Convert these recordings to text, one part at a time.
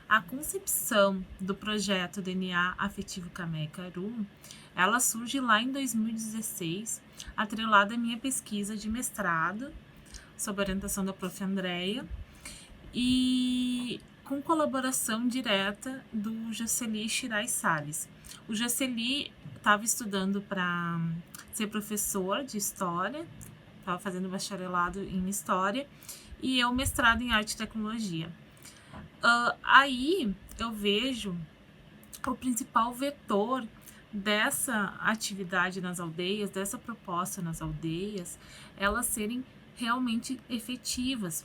A concepção do projeto DNA Afetivo Camé Cairu, ela surge lá em 2016, atrelada à minha pesquisa de mestrado, sob orientação da prof. Andréia, e com colaboração direta do Jocely Chirai Salles. O Jocely estava estudando para ser professor de História, estava fazendo bacharelado em História, e eu mestrado em Arte e Tecnologia. Aí eu vejo o principal vetor dessa atividade nas aldeias, dessa proposta nas aldeias, elas serem realmente efetivas,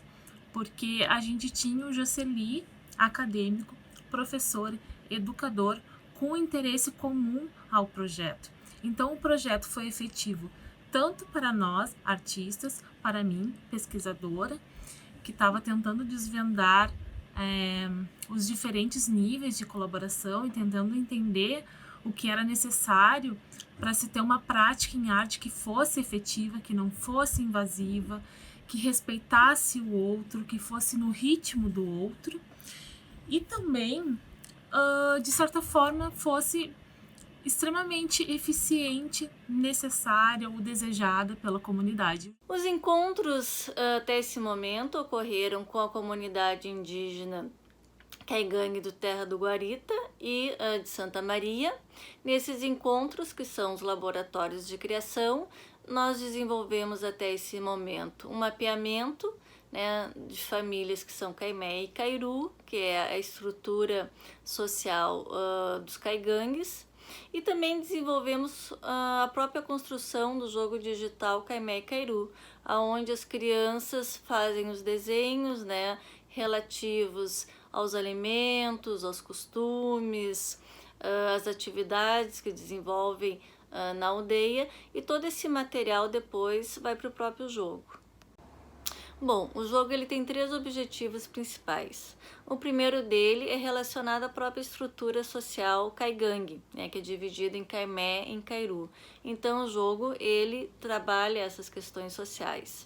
porque a gente tinha o Jocely, acadêmico, professor, educador, com interesse comum ao projeto. Então o projeto foi efetivo tanto para nós, artistas, para mim, pesquisadora, que estava tentando desvendar os diferentes níveis de colaboração e tentando entender o que era necessário para se ter uma prática em arte que fosse efetiva, que não fosse invasiva, que respeitasse o outro, que fosse no ritmo do outro e também, de certa forma, fosse extremamente eficiente, necessária ou desejada pela comunidade. Os encontros até esse momento ocorreram com a comunidade indígena Caigangue do Terra do Guarita e de Santa Maria. Nesses encontros, que são os laboratórios de criação, nós desenvolvemos até esse momento um mapeamento, né, de famílias que são Caimé e Cairu, que é a estrutura social dos caigangues, e também desenvolvemos a própria construção do jogo digital Caimé e Cairu, onde as crianças fazem os desenhos, né, relativos aos alimentos, aos costumes, às atividades que desenvolvem na aldeia, e todo esse material depois vai para o próprio jogo. Bom, o jogo ele tem 3 objetivos principais. O primeiro dele é relacionado à própria estrutura social caigangue, né, que é dividido em Caimé e em Cairu. Então o jogo ele trabalha essas questões sociais.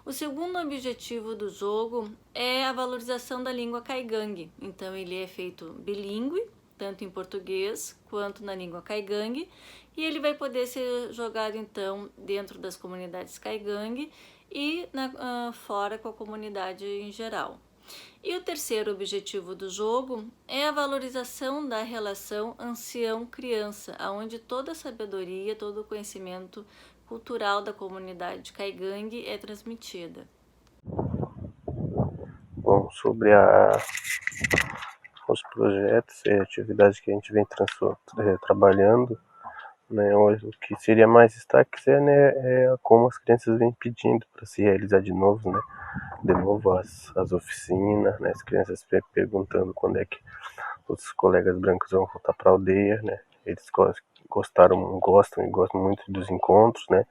O segundo objetivo do jogo é a valorização da língua caigangue. Então ele é feito bilíngue, tanto em português quanto na língua caigangue, e ele vai poder ser jogado então dentro das comunidades caigangue e fora com a comunidade em geral. E o terceiro objetivo do jogo é a valorização da relação ancião-criança, onde toda a sabedoria, todo o conhecimento cultural da comunidade caigangue é transmitida. Bom, sobre os projetos e atividades que a gente vem trabalhando, né, hoje, o que seria mais destaque é como as crianças vêm pedindo para se realizar de novo as oficinas, né, as crianças perguntando quando é que os colegas brancos vão voltar para a aldeia, né, eles gostam e gostam muito dos encontros, né,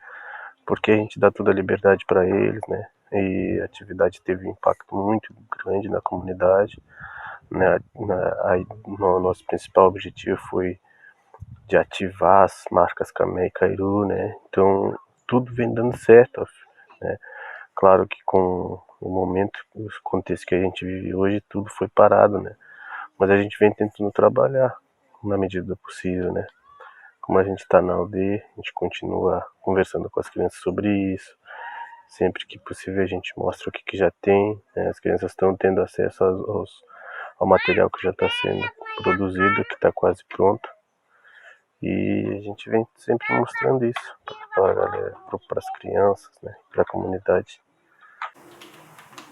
porque a gente dá toda a liberdade para eles, né, e a atividade teve um impacto muito grande na comunidade, né, nosso principal objetivo foi de ativar as marcas Camé e Cairu, né? Então tudo vem dando certo, né? Claro que com o momento, o contexto que a gente vive hoje, tudo foi parado, né? Mas a gente vem tentando trabalhar na medida do possível, né? Como a gente está na aldeia, a gente continua conversando com as crianças sobre isso. Sempre que possível a gente mostra o que já tem, né? As crianças estão tendo acesso ao material que já está sendo produzido, que está quase pronto. E a gente vem sempre mostrando isso para a galera, para as crianças, né, para a comunidade.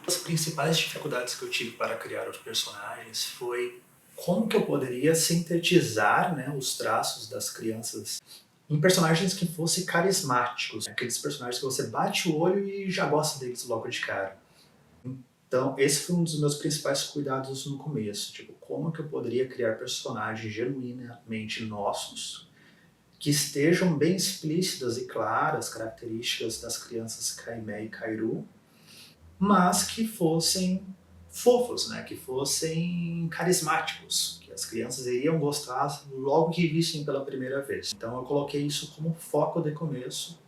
As principais dificuldades que eu tive para criar os personagens foi como que eu poderia sintetizar, né, os traços das crianças em personagens que fossem carismáticos, aqueles personagens que você bate o olho e já gosta deles logo de cara. Então, esse foi um dos meus principais cuidados no começo, tipo, como que eu poderia criar personagens genuinamente nossos, que estejam bem explícitas e claras características das crianças Caimé e Cairu, mas que fossem fofos, né? Que fossem carismáticos, que as crianças iriam gostar logo que vissem pela primeira vez. Então eu coloquei isso como foco de começo,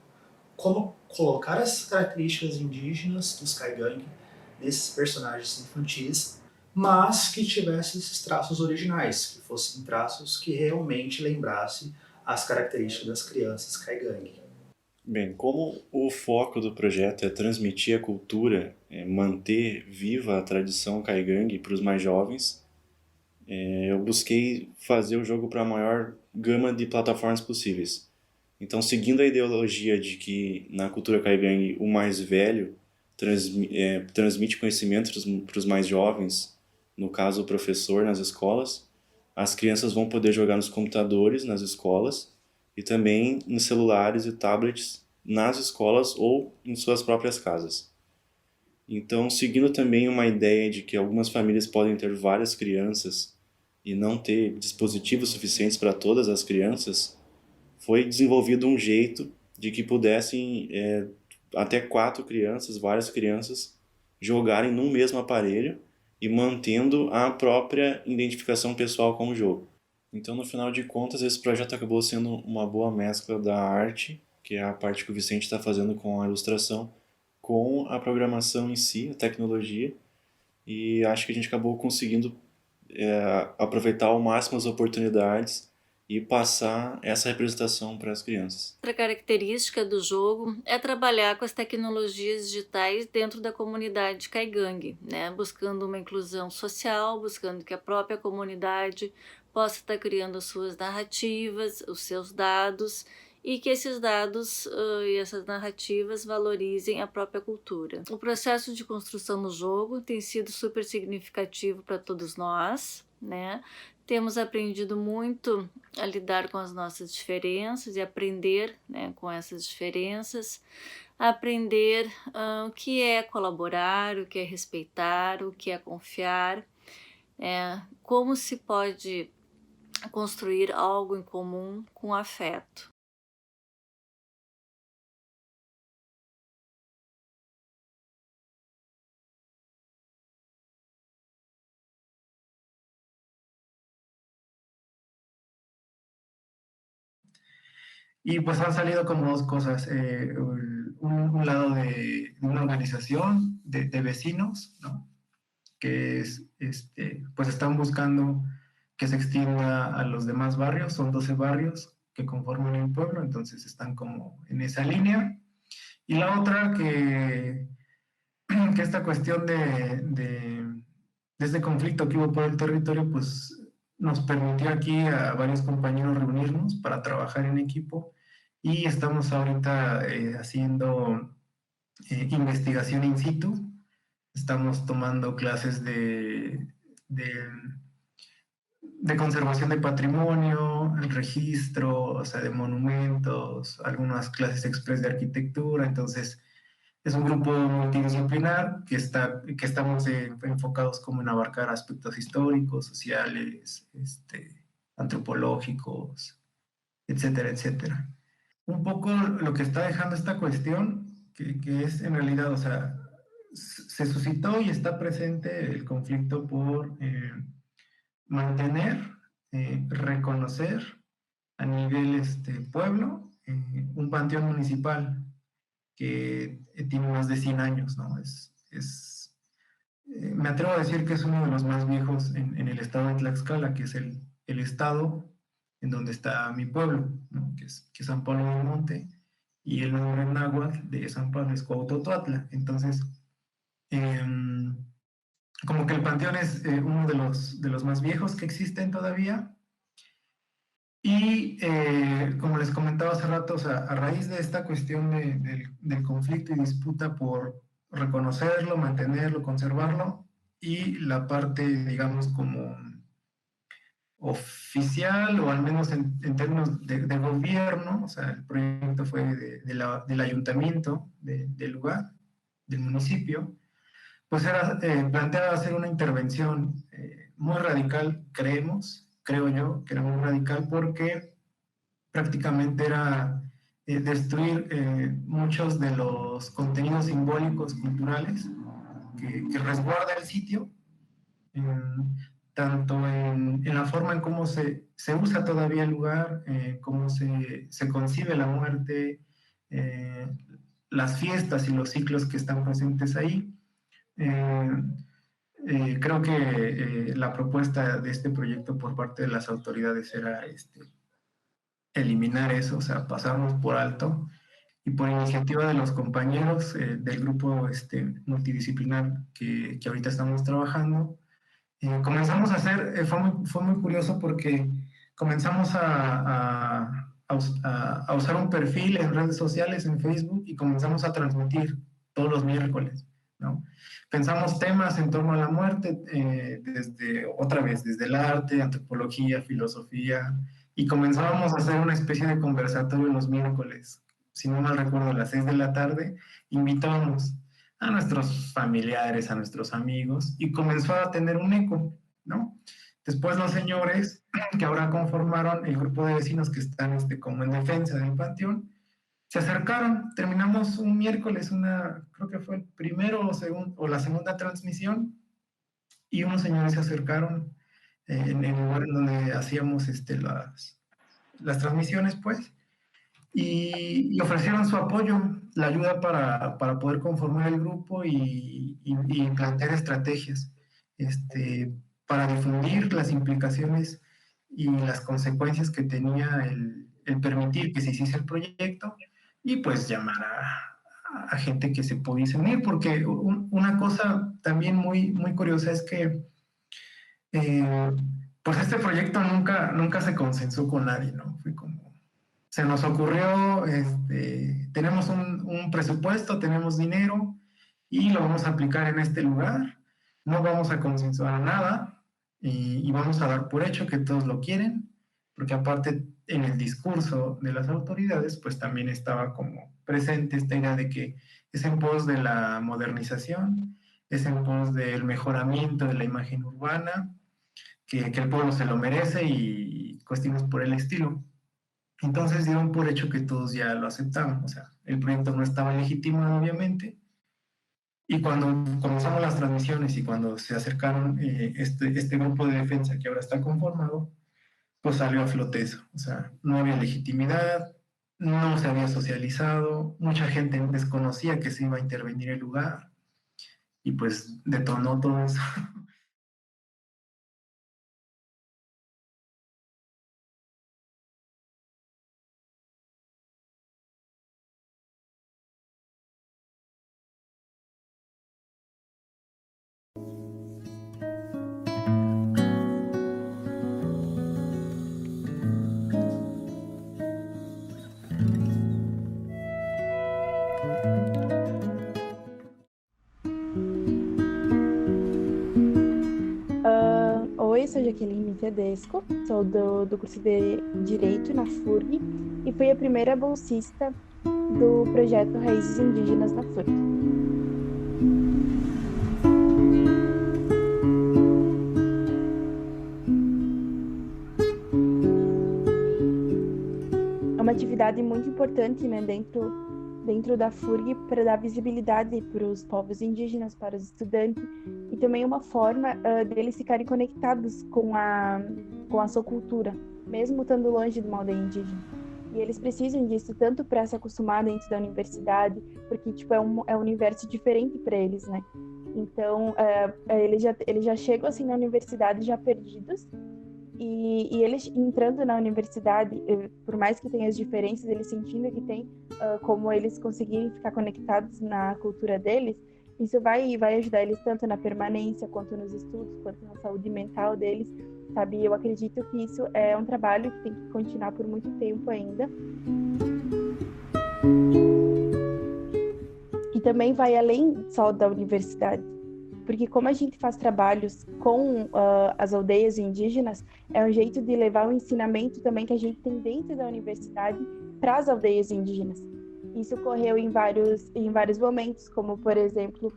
como colocar as características indígenas dos Caigangue nesses personagens infantis, mas que tivesse esses traços originais, que fossem traços que realmente lembrassem as características das crianças caigangue. Bem, como o foco do projeto é transmitir a cultura, manter viva a tradição caigangue para os mais jovens, eu busquei fazer o jogo para a maior gama de plataformas possíveis. Então, seguindo a ideologia de que na cultura caigangue o mais velho transmite conhecimento para os mais jovens, no caso o professor nas escolas, as crianças vão poder jogar nos computadores nas escolas e também nos celulares e tablets nas escolas ou em suas próprias casas. Então, seguindo também uma ideia de que algumas famílias podem ter várias crianças e não ter dispositivos suficientes para todas as crianças, foi desenvolvido um jeito de que pudessem até 4 crianças, várias crianças, jogarem num mesmo aparelho e mantendo a própria identificação pessoal com o jogo. Então, no final de contas, esse projeto acabou sendo uma boa mescla da arte, que é a parte que o Vicente está fazendo com a ilustração, com a programação em si, a tecnologia, e acho que a gente acabou conseguindo aproveitar ao máximo as oportunidades e passar essa representação para as crianças. Outra característica do jogo é trabalhar com as tecnologias digitais dentro da comunidade caigangue, né? Buscando uma inclusão social, buscando que a própria comunidade possa estar criando as suas narrativas, os seus dados, e que esses dados e essas narrativas valorizem a própria cultura. O processo de construção do jogo tem sido super significativo para todos nós, né? Temos aprendido muito a lidar com as nossas diferenças e aprender, né, com essas diferenças, aprender o que é colaborar, o que é respeitar, o que é confiar, como se pode construir algo em comum com afeto. Y pues han salido como dos cosas. Un lado de una organización de vecinos, ¿no? Que es, pues están buscando que se extienda a los demás barrios. Son 12 barrios que conforman el pueblo, entonces están como en esa línea. Y la otra que esta cuestión de este conflicto que hubo por el territorio, pues nos permitió aquí a varios compañeros reunirnos para trabajar en equipo y estamos ahorita haciendo investigación in situ. Estamos tomando clases de conservación de patrimonio, el registro, o sea, de monumentos, algunas clases express de arquitectura. Entonces, es un grupo multidisciplinar que estamos enfocados como en abarcar aspectos históricos, sociales, antropológicos, etcétera, etcétera. Un poco lo que está dejando esta cuestión, que es en realidad, o sea, se suscitó y está presente el conflicto por mantener, reconocer a nivel pueblo un panteón municipal que tiene más de 100 años, ¿no? Me atrevo a decir que es uno de los más viejos en el estado de Tlaxcala, que es el estado en donde está mi pueblo, ¿no? que es San Pablo del Monte, y el nombre náhuatl de San Pablo es Cuauhtotuatla. Entonces, como que el panteón es uno de los más viejos que existen todavía. Y como les comentaba hace rato, o sea, a raíz de esta cuestión del conflicto y disputa por reconocerlo, mantenerlo, conservarlo, y la parte, digamos, como oficial, o al menos en términos de gobierno, o sea, el proyecto fue del ayuntamiento del lugar, del municipio, pues era planteaba hacer una intervención muy radical, creo yo, que era muy radical porque prácticamente era destruir muchos de los contenidos simbólicos culturales que resguarda el sitio, tanto en la forma en cómo se usa todavía el lugar, cómo se concibe la muerte, las fiestas y los ciclos que están presentes ahí. Creo que la propuesta de este proyecto por parte de las autoridades era eliminar eso, o sea, pasarnos por alto. Y por iniciativa de los compañeros del grupo multidisciplinar que ahorita estamos trabajando, comenzamos a hacer, fue muy curioso porque comenzamos a usar un perfil en redes sociales, en Facebook, y comenzamos a transmitir todos los miércoles, ¿no? Pensamos temas en torno a la muerte, desde el arte, antropología, filosofía, y comenzábamos a hacer una especie de conversatorio los miércoles, si no mal recuerdo, a las 6 de la tarde, invitábamos a nuestros familiares, a nuestros amigos, y comenzó a tener un eco, ¿no? Después los señores que ahora conformaron el grupo de vecinos que están como en defensa del panteón, se acercaron, terminamos un miércoles, creo que fue el primero o la segunda transmisión, y unos señores se acercaron en el lugar en donde hacíamos las transmisiones, pues, y ofrecieron su apoyo, la ayuda para poder conformar el grupo y plantear estrategias para difundir las implicaciones y las consecuencias que tenía el permitir que se hiciese el proyecto y pues llamar a gente que se pudiese unir, porque una cosa también muy, muy curiosa es que pues este proyecto nunca se consensó con nadie, ¿no? Fue como se nos ocurrió, tenemos un presupuesto, tenemos dinero y lo vamos a aplicar en este lugar, no vamos a consensuar nada y vamos a dar por hecho que todos lo quieren, porque aparte en el discurso de las autoridades pues también estaba como presente esta idea de que es en pos de la modernización, es en pos del mejoramiento de la imagen urbana, que el pueblo se lo merece y cuestiones por el estilo. Entonces dieron por hecho que todos ya lo aceptaban, o sea, el proyecto no estaba legitimado obviamente, y cuando comenzamos las transmisiones y cuando se acercaron este grupo de defensa que ahora está conformado, pues salió a flote eso, o sea, no había legitimidad, no se había socializado, mucha gente desconocía que se iba a intervenir el lugar, y pues detonó todo eso. Oi, sou Jaqueline Tedesco, sou do curso de Direito na FURG e fui a primeira bolsista do projeto Raízes Indígenas na FURG. É uma atividade muito importante, né, dentro da FURG para dar visibilidade para os povos indígenas, para os estudantes, e também uma forma deles ficarem conectados com a sua cultura, mesmo estando longe de uma aldeia indígena. E eles precisam disso tanto para se acostumar dentro da universidade, porque tipo, é um universo diferente para eles, né? Então, eles já chegam assim na universidade já perdidos, e eles entrando na universidade, por mais que tenha as diferenças, eles sentindo que tem como eles conseguirem ficar conectados na cultura deles, isso vai ajudar eles tanto na permanência, quanto nos estudos, quanto na saúde mental deles, sabe? Eu acredito que isso é um trabalho que tem que continuar por muito tempo ainda. E também vai além só da universidade, porque como a gente faz trabalhos com as aldeias indígenas, é um jeito de levar o ensinamento também que a gente tem dentro da universidade para as aldeias indígenas. Isso ocorreu em vários momentos, como, por exemplo,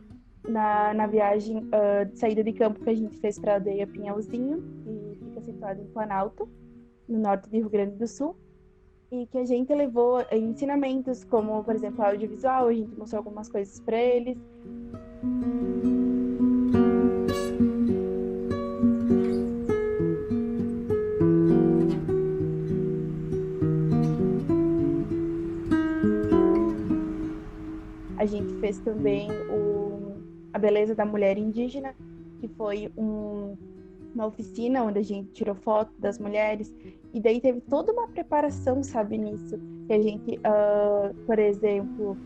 na viagem de saída de campo que a gente fez para a aldeia Pinhalzinho, que fica situada em Planalto, no norte do Rio Grande do Sul, e que a gente levou ensinamentos como, por exemplo, audiovisual, a gente mostrou algumas coisas para eles. A gente fez também a beleza da mulher indígena, que foi uma oficina onde a gente tirou foto das mulheres, e daí teve toda uma preparação, sabe, nisso. Que a gente, por exemplo,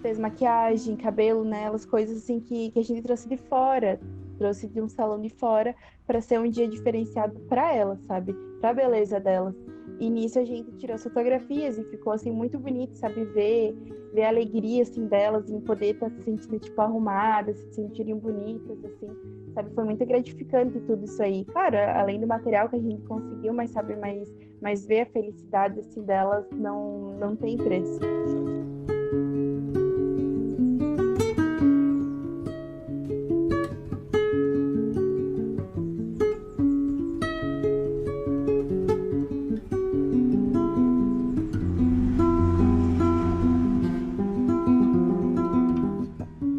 fez maquiagem, cabelo nelas, coisas assim que a gente trouxe de fora, trouxe de um salão de fora, para ser um dia diferenciado para elas, sabe, para a beleza delas. E nisso a gente tirou as fotografias e ficou assim muito bonito, sabe, ver a alegria assim delas em poder estar se sentindo tipo arrumadas, se sentirem bonitas assim, sabe, foi muito gratificante tudo isso aí. Claro, além do material que a gente conseguiu, mas sabe, mas ver a felicidade assim delas não tem preço.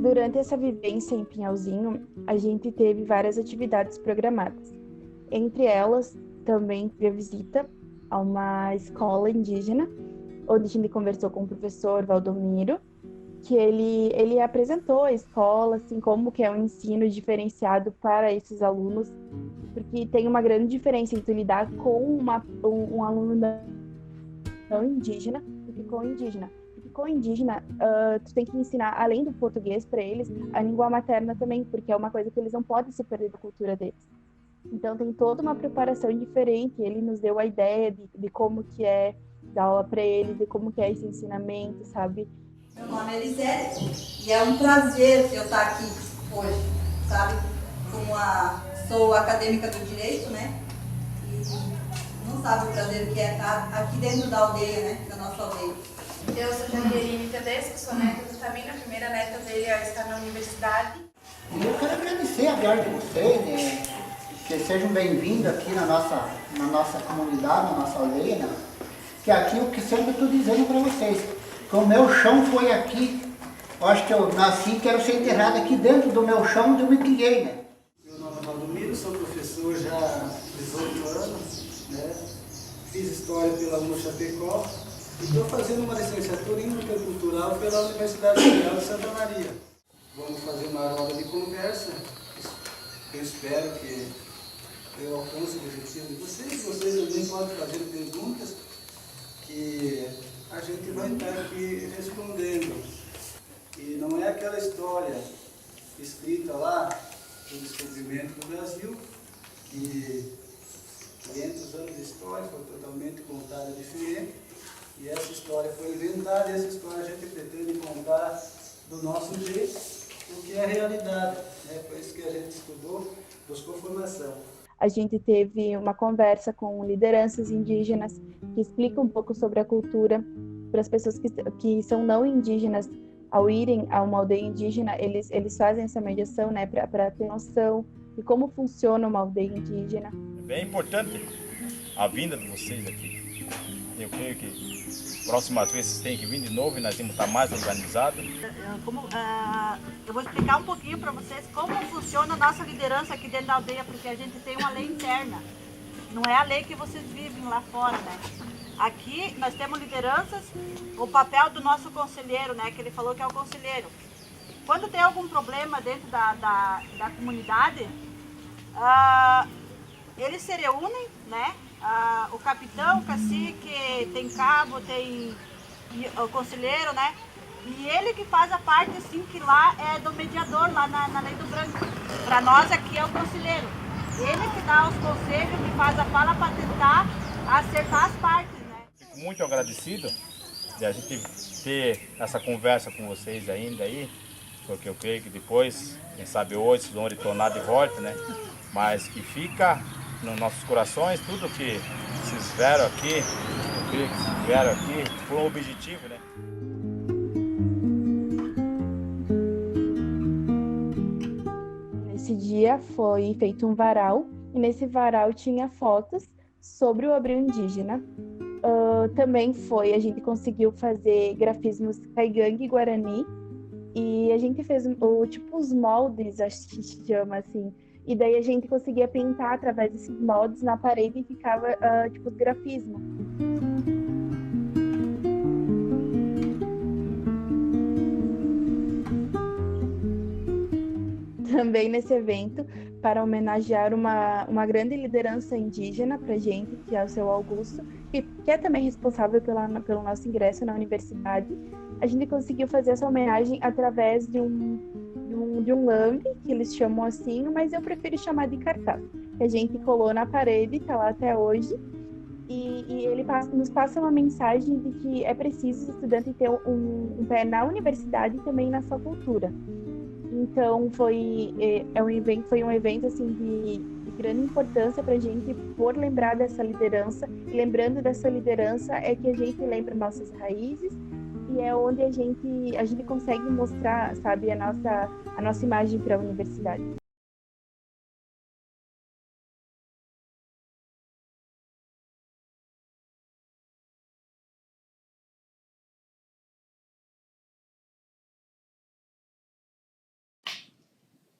Durante essa vivência em Pinhalzinho, a gente teve várias atividades programadas. Entre elas, também teve a visita a uma escola indígena, onde a gente conversou com o professor Valdomiro, que ele apresentou a escola, assim, como que é um ensino diferenciado para esses alunos, porque tem uma grande diferença entre lidar com um aluno não indígena do que com o indígena. Com indígena, tu tem que ensinar, além do português para eles, a língua materna também, porque é uma coisa que eles não podem se perder da cultura deles. Então tem toda uma preparação diferente. Ele nos deu a ideia de como que é dar aula para eles, de como que é esse ensinamento, sabe? Meu nome é Elisete e é um prazer eu estar aqui hoje, sabe? Sou acadêmica do direito, né? E não sabe o prazer que é estar aqui dentro da aldeia, né? Da nossa aldeia. Eu sou Jaqueline Tedesco, sou neta do Tamina, a primeira neta dele está na universidade. Eu quero agradecer a viagem de vocês, né? Que sejam bem-vindos aqui na nossa comunidade, na nossa aldeia, né? Que aqui o que sempre estou dizendo para vocês, que o meu chão foi aqui. Eu acho que eu nasci e quero ser enterrado aqui dentro do meu chão onde eu me criei, né? Meu nome é Valdomiro, sou professor já há 18 anos, né? Fiz História pela UNO-Chapecó. Estou fazendo uma licenciatura em Intercultural pela Universidade Federal de Santa Maria. Vamos fazer uma roda de conversa. Eu espero que eu alcance o objetivo de vocês. Vocês também podem fazer perguntas que a gente vai estar aqui respondendo. E não é aquela história escrita lá, do descobrimento do Brasil, que 500 anos de história foi totalmente contada diferente. E essa história foi inventada, e essa história a gente pretende contar do nosso jeito, o que é a realidade. Foi isso que a gente estudou, buscou formação. A gente teve uma conversa com lideranças indígenas que explicam um pouco sobre a cultura para as pessoas que são não indígenas. Ao irem a uma aldeia indígena, eles fazem essa mediação, né, para ter noção de como funciona uma aldeia indígena. É bem importante a vinda de vocês aqui. Eu creio que próximas vezes tem que vir de novo e nós temos que estar mais organizados. Eu vou explicar um pouquinho para vocês como funciona a nossa liderança aqui dentro da aldeia, porque a gente tem uma lei interna. Não é a lei que vocês vivem lá fora, né? Aqui nós temos lideranças, o papel do nosso conselheiro, né? Que ele falou que é o conselheiro. Quando tem algum problema dentro da comunidade, eles se reúnem, né? O capitão, o cacique, tem cabo, tem o conselheiro, né? E ele que faz a parte, assim, que lá é do mediador, lá na Lei do Branco. Para nós aqui é o conselheiro. Ele que dá os conselhos, que faz a fala para tentar acertar as partes, né? Fico muito agradecido de a gente ter essa conversa com vocês ainda aí, porque eu creio que depois, quem sabe hoje, vocês vão retornar de volta, né? Mas que fica nos nossos corações, tudo que vocês vieram aqui, eu creio que vocês vieram aqui por um objetivo, né? Nesse dia foi feito um varal, e nesse varal tinha fotos sobre o abril indígena. Também a gente conseguiu fazer grafismos caigangue e guarani, e a gente fez os moldes, acho que se chama assim. E daí a gente conseguia pintar através desses moldes na parede e ficava os grafismos. Também nesse evento para homenagear uma grande liderança indígena para a gente, que é o seu Augusto, que é também responsável pelo nosso ingresso na universidade. A gente conseguiu fazer essa homenagem através de um lambe, que eles chamam assim, mas eu prefiro chamar de cartaz, que a gente colou na parede, está lá até hoje, e ele nos passa uma mensagem de que é preciso o estudante ter um pé na universidade e também na sua cultura. Então foi um evento assim de grande importância para a gente por lembrar dessa liderança. E lembrando dessa liderança é que a gente lembra nossas raízes e é onde a gente consegue mostrar, sabe, a nossa imagem para a universidade.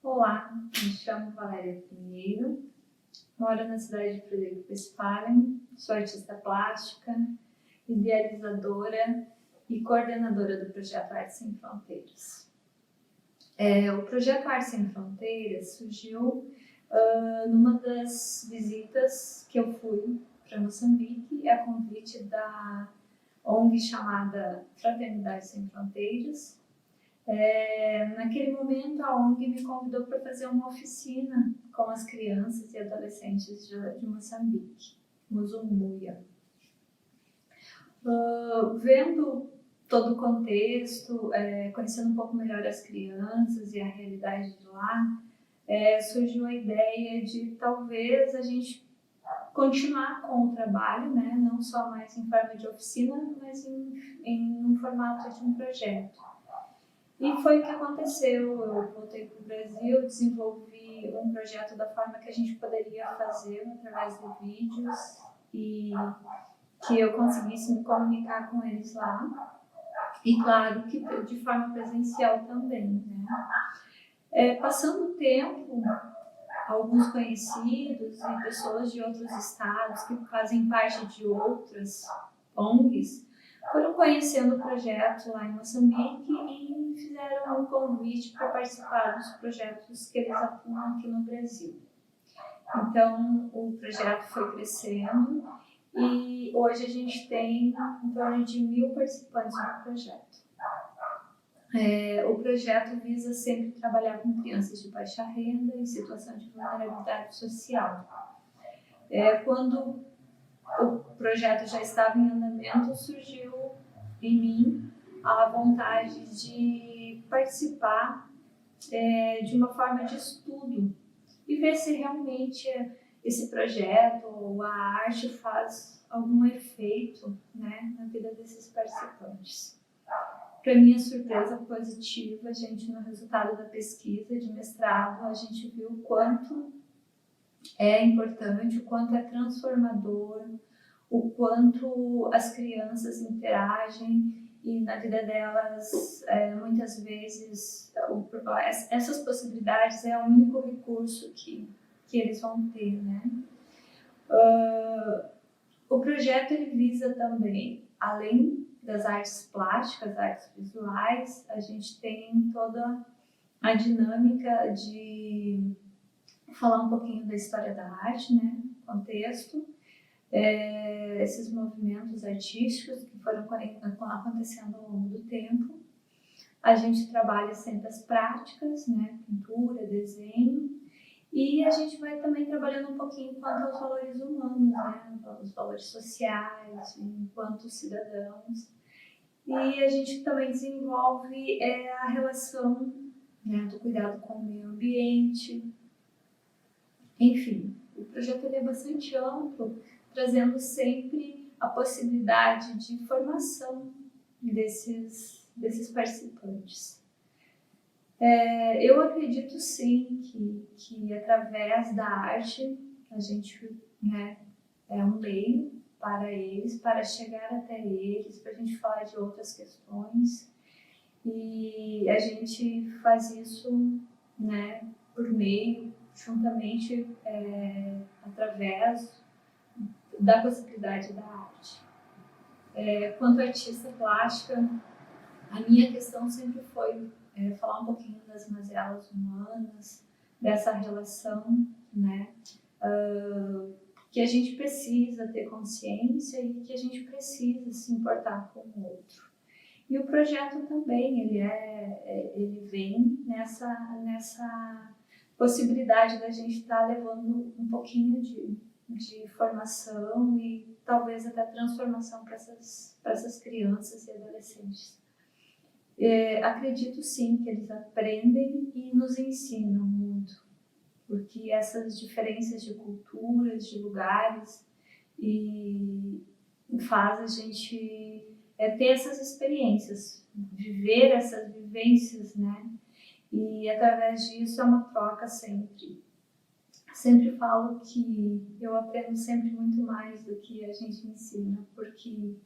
Olá, me chamo Valéria Pinheiro, moro na cidade de Frederico Westphalen, sou artista plástica, idealizadora e coordenadora do projeto Arte Sem Fronteiras. O projeto Arte Sem Fronteiras surgiu numa das visitas que eu fui para Moçambique, a convite da ONG chamada Fraternidade Sem Fronteiras. Naquele momento, a ONG me convidou para fazer uma oficina com as crianças e adolescentes de Moçambique, Muzumbuia. Vendo todo o contexto, conhecendo um pouco melhor as crianças e a realidade de lá, surgiu a ideia de talvez a gente continuar com o trabalho, né? Não só mais em forma de oficina, mas em um formato de um projeto. E foi o que aconteceu. Eu voltei para o Brasil, desenvolvi um projeto da forma que a gente poderia fazer através de vídeos e que eu conseguisse me comunicar com eles lá. E claro que de forma presencial também, né? Passando o tempo, alguns conhecidos e pessoas de outros estados que fazem parte de outras ONGs foram conhecendo o projeto lá em Moçambique e fizeram um convite para participar dos projetos que eles atuam aqui no Brasil. Então, o projeto foi crescendo e hoje a gente tem em torno de 1.000 participantes do projeto. O projeto visa sempre trabalhar com crianças de baixa renda em situação de vulnerabilidade social. Quando o projeto já estava em andamento, surgiu em mim a vontade de participar de uma forma de estudo e ver se realmente esse projeto ou a arte faz algum efeito, né, na vida desses participantes. Para minha surpresa positiva, no resultado da pesquisa de mestrado, a gente viu o quanto é importante, o quanto é transformador, o quanto as crianças interagem e na vida delas, muitas vezes, essas possibilidades é o único recurso que eles vão ter, né? O projeto ele visa também, além das artes plásticas, artes visuais, a gente tem toda a dinâmica de falar um pouquinho da história da arte, né? Contexto. Esses movimentos artísticos que foram acontecendo ao longo do tempo. A gente trabalha sempre as práticas, né? Pintura, desenho, e a gente vai também trabalhando um pouquinho quanto aos valores humanos, né? Os valores sociais, enquanto cidadãos. E a gente também desenvolve a relação, né, do cuidado com o meio ambiente. Enfim, o projeto ele é bastante amplo, trazendo sempre a possibilidade de formação desses participantes. Eu acredito sim que através da arte a gente, né, é um meio para eles, para chegar até eles, para a gente falar de outras questões, e a gente faz isso, né, por meio, juntamente, através da possibilidade da arte. Quanto artista plástica, a minha questão sempre foi falar um pouquinho das mazelas humanas, dessa relação, né? Que a gente precisa ter consciência e que a gente precisa se importar com o outro. E o projeto também, ele vem nessa possibilidade da gente estar levando um pouquinho de formação e talvez até transformação para essas crianças e adolescentes. Acredito sim que eles aprendem e nos ensinam muito, porque essas diferenças de culturas, de lugares, e faz a gente ter essas experiências, viver essas vivências, né? E através disso é uma troca sempre. Sempre falo que eu aprendo sempre muito mais do que a gente ensina, porque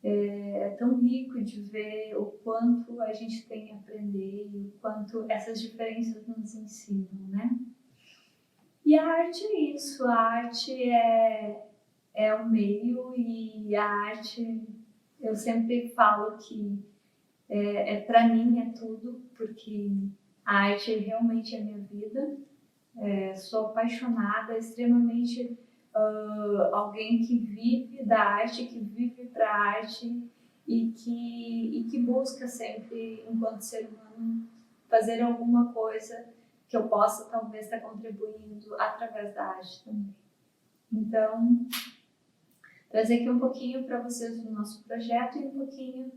é tão rico de ver o quanto a gente tem a aprender e o quanto essas diferenças nos ensinam, né? E a arte é isso, a arte é o meio, e a arte, eu sempre falo que para mim é tudo, porque a arte realmente é minha vida. Sou apaixonada, extremamente alguém que vive da arte, que vive para a arte e que busca sempre, enquanto ser humano, fazer alguma coisa que eu possa talvez estar contribuindo através da arte também. Então, trazer aqui um pouquinho para vocês do nosso projeto e um pouquinho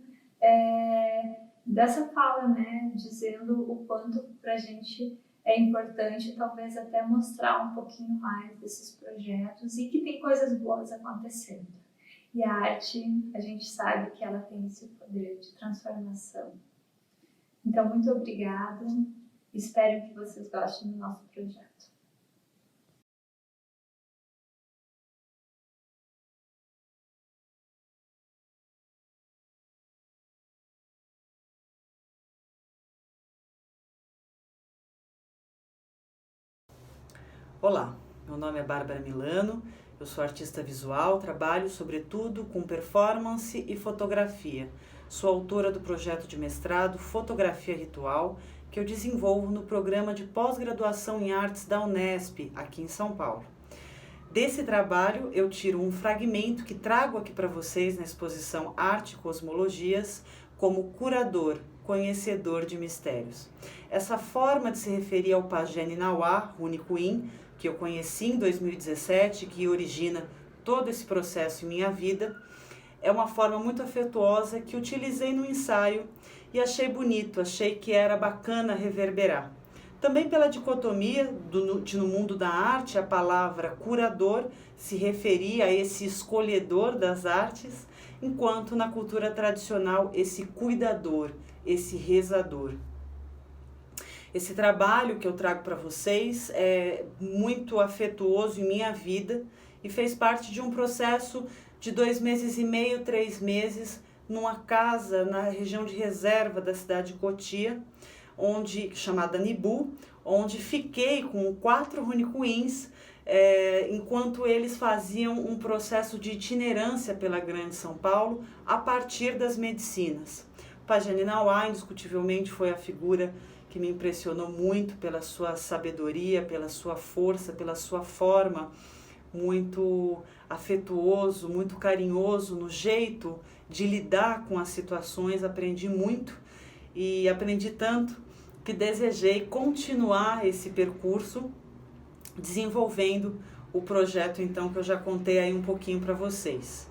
dessa fala, né, dizendo o quanto para a gente é importante talvez até mostrar um pouquinho mais desses projetos e que tem coisas boas acontecendo. E a arte, a gente sabe que ela tem esse poder de transformação. Então, muito obrigada. Espero que vocês gostem do nosso projeto. Olá, meu nome é Bárbara Milano, eu sou artista visual, trabalho sobretudo com performance e fotografia. Sou autora do projeto de mestrado Fotografia Ritual, que eu desenvolvo no programa de pós-graduação em artes da Unesp, aqui em São Paulo. Desse trabalho eu tiro um fragmento que trago aqui para vocês na exposição Arte e Cosmologias como curador, conhecedor de mistérios. Essa forma de se referir ao pajé Ninauá, Runicuim, que eu conheci em 2017, que origina todo esse processo em minha vida, é uma forma muito afetuosa que utilizei no ensaio e achei bonito, achei que era bacana reverberar. Também pela dicotomia de no mundo da arte, a palavra curador se referia a esse escolhedor das artes, enquanto na cultura tradicional esse cuidador, esse rezador. Esse trabalho que eu trago para vocês é muito afetuoso em minha vida e fez parte de um processo de 2 meses e meio, 3 meses, numa casa na região de reserva da cidade de Cotia, chamada Nibu, onde fiquei com 4 runicuins, enquanto eles faziam um processo de itinerância pela Grande São Paulo a partir das medicinas. O pajé Ninauá, indiscutivelmente, foi a figura que me impressionou muito pela sua sabedoria, pela sua força, pela sua forma, muito afetuoso, muito carinhoso no jeito de lidar com as situações. Aprendi muito e aprendi tanto que desejei continuar esse percurso desenvolvendo o projeto então que eu já contei aí um pouquinho para vocês.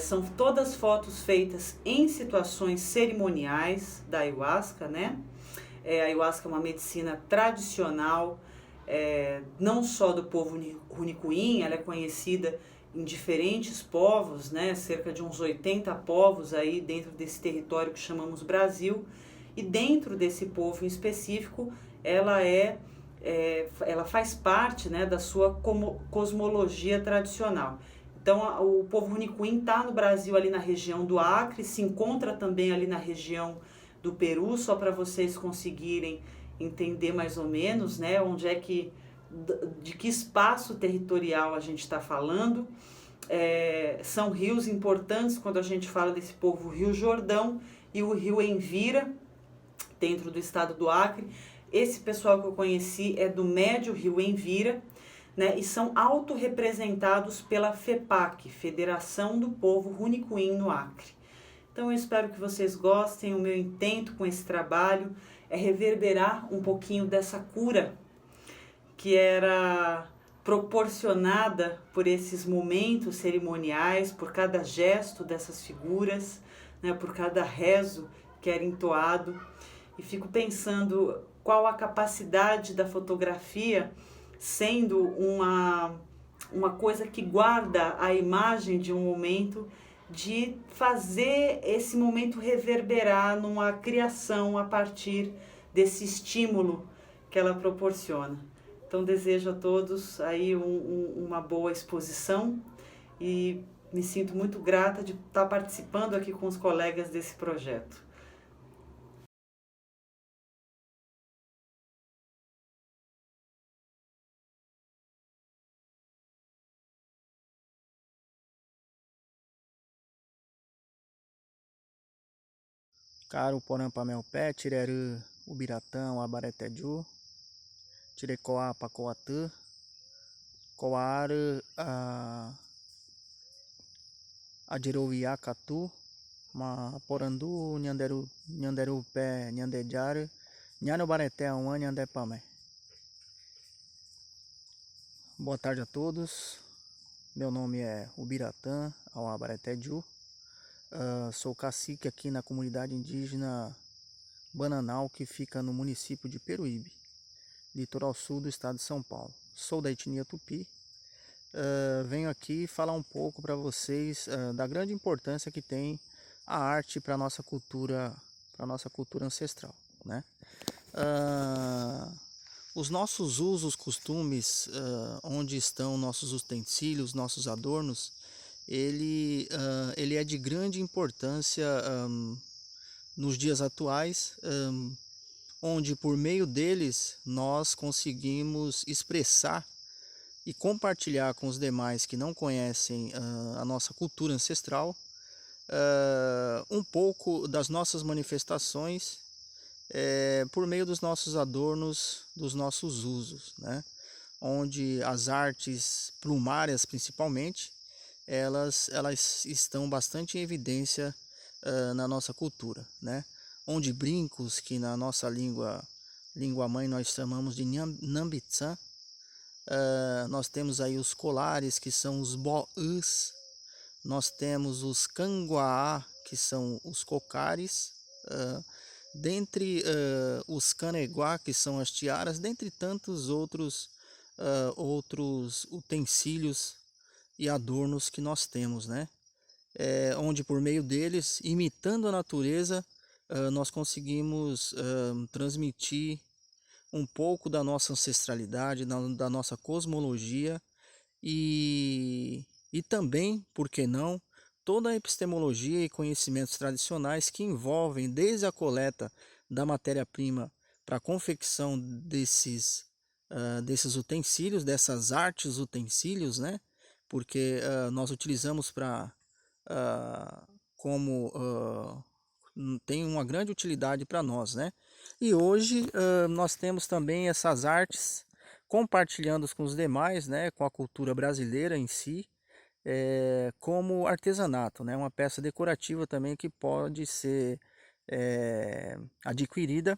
São todas fotos feitas em situações cerimoniais da ayahuasca, né? A ayahuasca é uma medicina tradicional, não só do povo runicuim, ela é conhecida em diferentes povos, né? Cerca de uns 80 povos aí dentro desse território que chamamos Brasil, e dentro desse povo em específico, ela faz parte, né, da sua cosmologia tradicional. Então, o povo runicuim está no Brasil, ali na região do Acre, se encontra também ali na região do Peru, só para vocês conseguirem entender mais ou menos, né, de que espaço territorial a gente está falando. São rios importantes quando a gente fala desse povo, o Rio Jordão e o Rio Envira, dentro do estado do Acre. Esse pessoal que eu conheci é do Médio Rio Envira, né, e são autorrepresentados pela FEPAC, Federação do Povo Runicuim no Acre. Então eu espero que vocês gostem. O meu intento com esse trabalho é reverberar um pouquinho dessa cura que era proporcionada por esses momentos cerimoniais, por cada gesto dessas figuras, né, por cada rezo que era entoado. E fico pensando qual a capacidade da fotografia sendo uma coisa que guarda a imagem de um momento, de fazer esse momento reverberar numa criação a partir desse estímulo que ela proporciona. Então desejo a todos aí uma boa exposição e me sinto muito grata de estar participando aqui com os colegas desse projeto. Caro porã pamelpé, tireru ubiratã, abareteju, tirecoa pacoatã, coaru adiroviá catu, ma porandu, nhanderu pé, nhandejaru, nhano bareté awan, nhandepamé. Boa tarde a todos, meu nome é Ubiratã, Abareteju. Sou cacique aqui na comunidade indígena Bananal, que fica no município de Peruíbe, litoral sul do estado de São Paulo. Sou da etnia Tupi. Venho aqui falar um pouco para vocês da grande importância que tem a arte para a nossa cultura ancestral, né? Os nossos usos, costumes, onde estão nossos utensílios, nossos adornos, ele é de grande importância nos dias atuais, onde por meio deles nós conseguimos expressar e compartilhar com os demais que não conhecem a nossa cultura ancestral um pouco das nossas manifestações por meio dos nossos adornos, dos nossos usos, né? Onde as artes plumárias principalmente, elas estão bastante em evidência na nossa cultura, né? Onde brincos, que na nossa língua mãe nós chamamos de Nhambitsã, nós temos aí os colares, que são os boãs, nós temos os canguaá, que são os cocares, dentre os caneguá, que são as tiaras, dentre tantos outros utensílios e adornos que nós temos, né? Onde por meio deles, imitando a natureza, nós conseguimos transmitir um pouco da nossa ancestralidade, da nossa cosmologia e também, por que não, toda a epistemologia e conhecimentos tradicionais que envolvem desde a coleta da matéria-prima para a confecção desses utensílios, dessas artes utensílios, né? Porque nós utilizamos tem uma grande utilidade para nós, né? E hoje nós temos também essas artes compartilhando com os demais, né? Com a cultura brasileira em si, como artesanato, né? Uma peça decorativa também que pode ser adquirida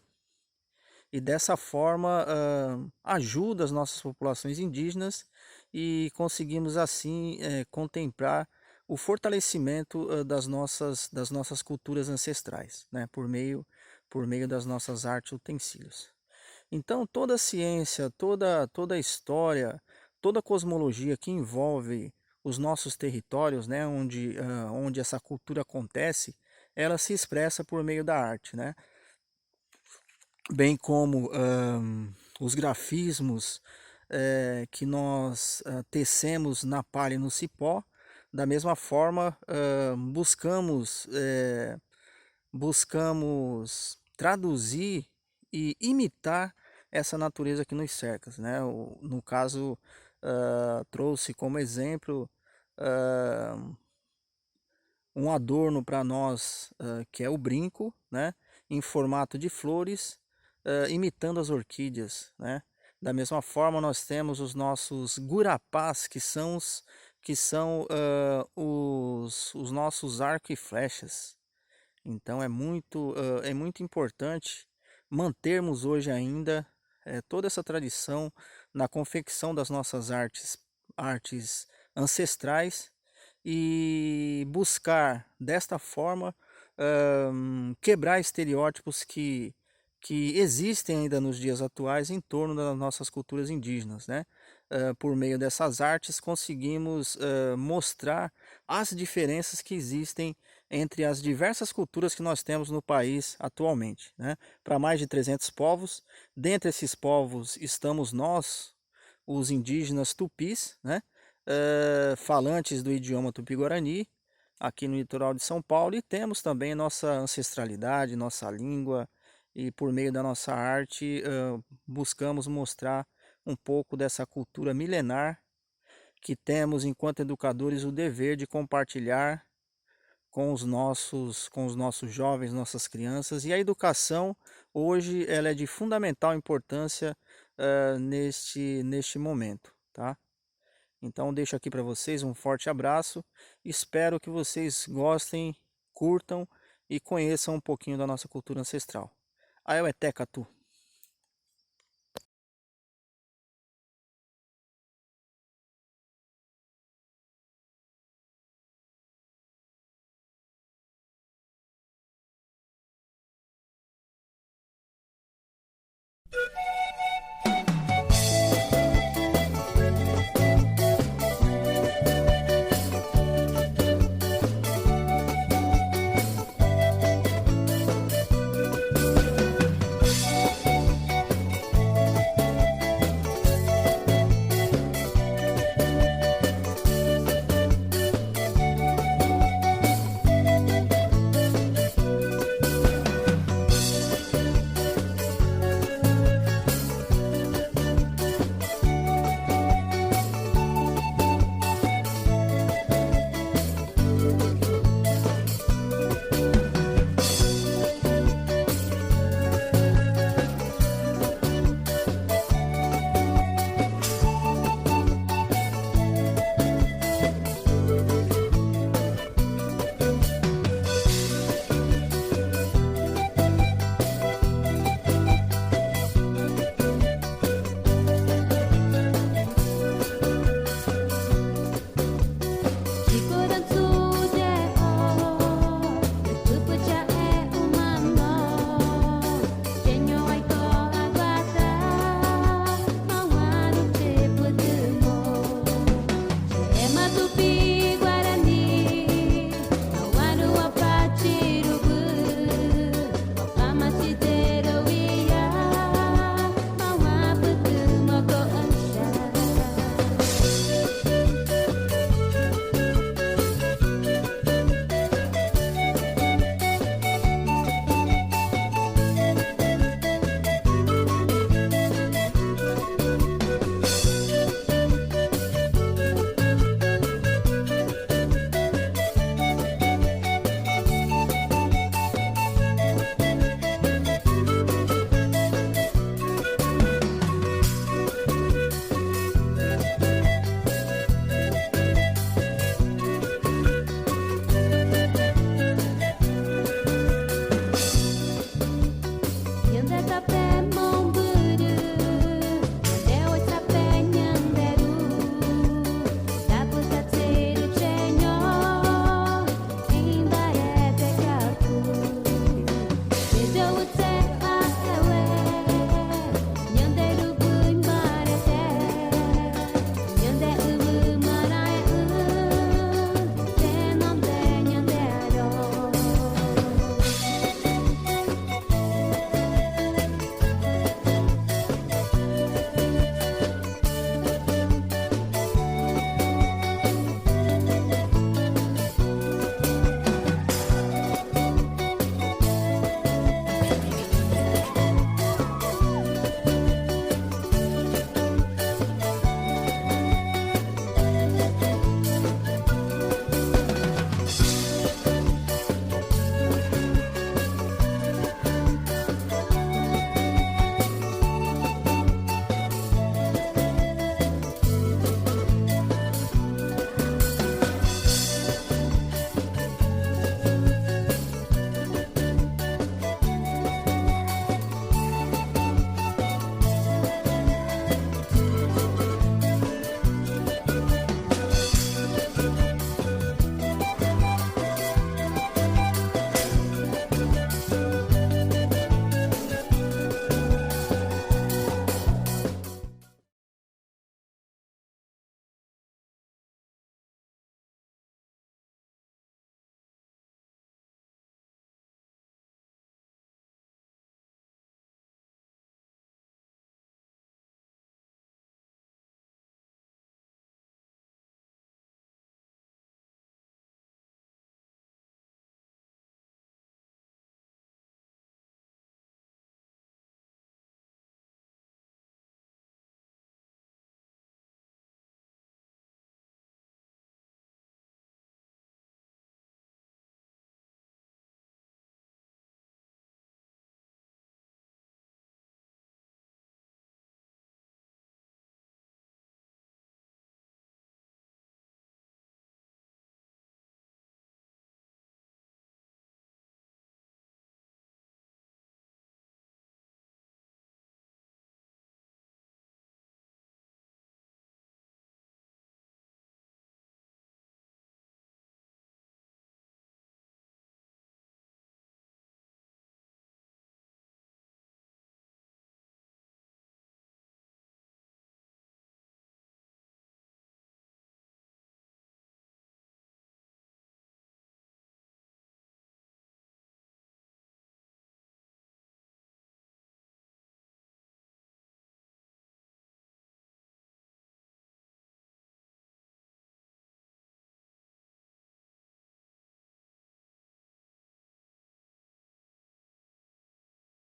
e dessa forma ajuda as nossas populações indígenas e conseguimos assim contemplar o fortalecimento das nossas culturas ancestrais, né? Por meio das nossas artes utensílios. Então toda a ciência, toda a história, toda a cosmologia que envolve os nossos territórios, né? Onde essa cultura acontece, ela se expressa por meio da arte, né? Bem como os grafismos que nós tecemos na palha e no cipó. Da mesma forma, buscamos traduzir e imitar essa natureza que nos cerca, né? No caso, trouxe como exemplo um adorno para nós que é o brinco, né? Em formato de flores, imitando as orquídeas, né? Da mesma forma, nós temos os nossos gurapás, que são os nossos arco e flechas. Então é muito importante mantermos hoje ainda toda essa tradição na confecção das nossas artes ancestrais e buscar desta forma quebrar estereótipos que existem ainda nos dias atuais em torno das nossas culturas indígenas, né? Por meio dessas artes conseguimos mostrar as diferenças que existem entre as diversas culturas que nós temos no país atualmente, né? Para mais de 300 povos, dentre esses povos estamos nós, os indígenas tupis, né? Falantes do idioma tupi-guarani, aqui no litoral de São Paulo, e temos também nossa ancestralidade, nossa língua, e por meio da nossa arte buscamos mostrar um pouco dessa cultura milenar que temos enquanto educadores o dever de compartilhar com os nossos jovens, nossas crianças. E a educação hoje ela é de fundamental importância neste momento, tá? Então deixo aqui para vocês um forte abraço, espero que vocês gostem, curtam e conheçam um pouquinho da nossa cultura ancestral. Ayo é Tecatu.